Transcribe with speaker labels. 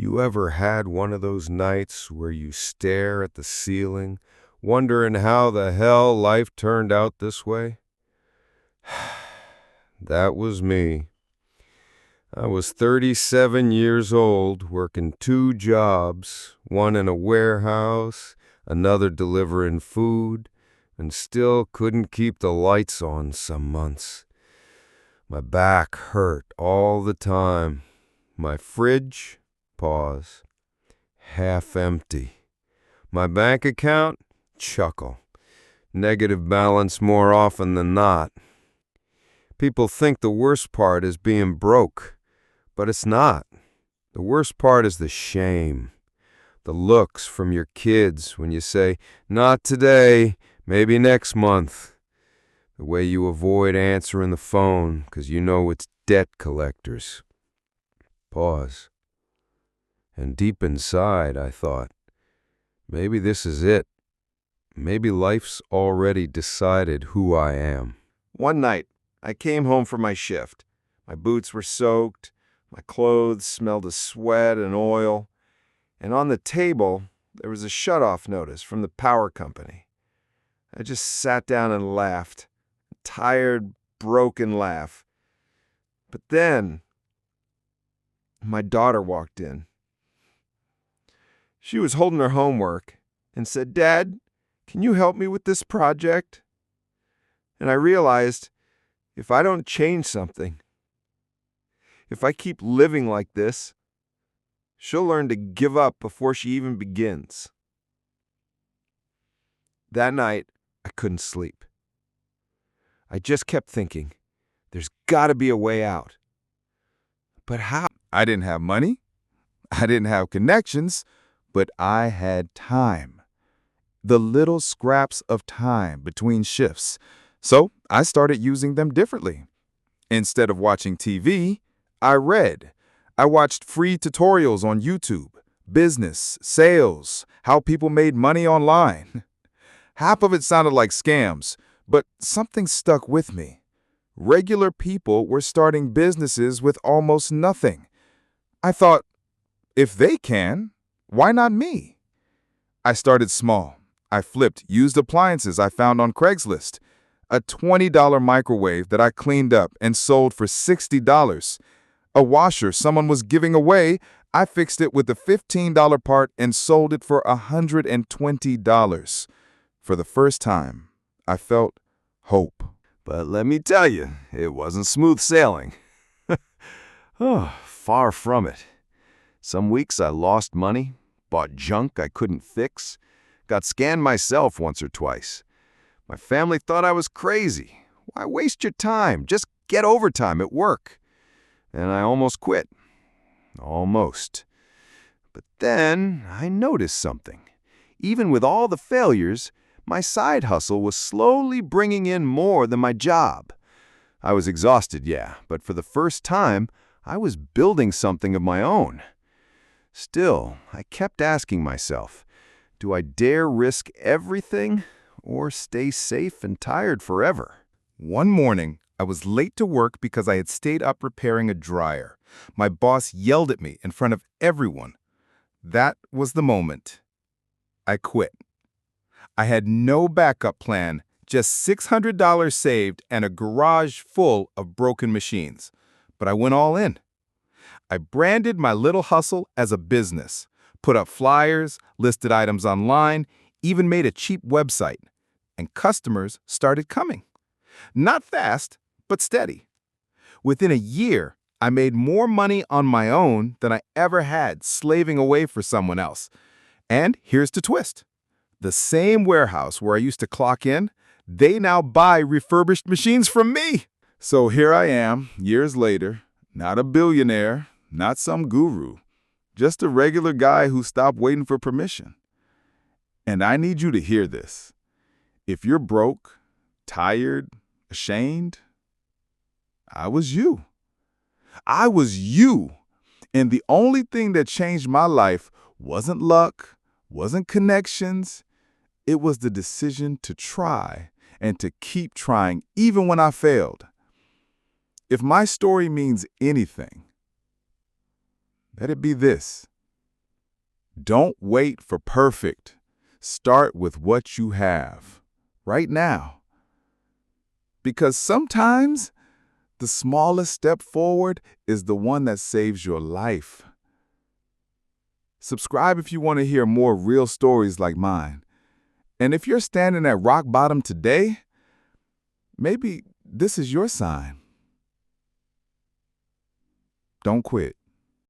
Speaker 1: You ever had one of those nights where you stare at the ceiling, wondering how the hell life turned out this way? That was me. I was 37 years old, working two jobs, one in a warehouse, another delivering food, and still couldn't keep the lights on some months. My back hurt all the time. My fridge, pause, half empty. My bank account, chuckle. Negative balance more often than not. People think the worst part is being broke, but it's not. The worst part is the shame. The looks from your kids when you say, "Not today, maybe next month." The way you avoid answering the phone because you know it's debt collectors. Pause. And deep inside, I thought, maybe this is it. Maybe life's already decided who I am.
Speaker 2: One night, I came home from my shift. My boots were soaked, my clothes smelled of sweat and oil, and on the table, there was a shut-off notice from the power company. I just sat down and laughed, a tired, broken laugh. But then, my daughter walked in. She was holding her homework and said, "Dad, can you help me with this project?" And I realized, if I don't change something, if I keep living like this, she'll learn to give up before she even begins. That night, I couldn't sleep. I just kept thinking, there's got to be a way out. But how?
Speaker 3: I didn't have money. I didn't have connections, but I had time. The little scraps of time between shifts. So I started using them differently. Instead of watching TV, I read. I watched free tutorials on YouTube, business, sales, how people made money online. Half of it sounded like scams, but something stuck with me. Regular people were starting businesses with almost nothing. I thought, if they can, why not me? I started small. I flipped used appliances I found on Craigslist. A $20 microwave that I cleaned up and sold for $60. A washer someone was giving away, I fixed it with a $15 part and sold it for $120. For the first time, I felt hope.
Speaker 2: But let me tell you, it wasn't smooth sailing. Oh, far from it. Some weeks I lost money, bought junk I couldn't fix, got scanned myself once or twice. My family thought I was crazy. Why waste your time? Just get overtime at work. And I almost quit. Almost. But then I noticed something. Even with all the failures, my side hustle was slowly bringing in more than my job. I was exhausted, yeah, but for the first time, I was building something of my own. Still, I kept asking myself, do I dare risk everything or stay safe and tired forever?
Speaker 3: One morning, I was late to work because I had stayed up repairing a dryer. My boss yelled at me in front of everyone. That was the moment. I quit. I had no backup plan, just $600 saved and a garage full of broken machines. But I went all in. I branded my little hustle as a business, put up flyers, listed items online, even made a cheap website. And customers started coming. Not fast, but steady. Within a year, I made more money on my own than I ever had slaving away for someone else. And here's the twist. The same warehouse where I used to clock in, they now buy refurbished machines from me. So here I am, years later, not a billionaire, not some guru, just a regular guy who stopped waiting for permission. And I need you to hear this. If you're broke, tired, ashamed, I was you. I was you. And the only thing that changed my life wasn't luck, wasn't connections. It was the decision to try and to keep trying even when I failed. If my story means anything, let it be this. Don't wait for perfect. Start with what you have right now. Because sometimes the smallest step forward is the one that saves your life. Subscribe if you want to hear more real stories like mine. And if you're standing at rock bottom today, maybe this is your sign. Don't quit.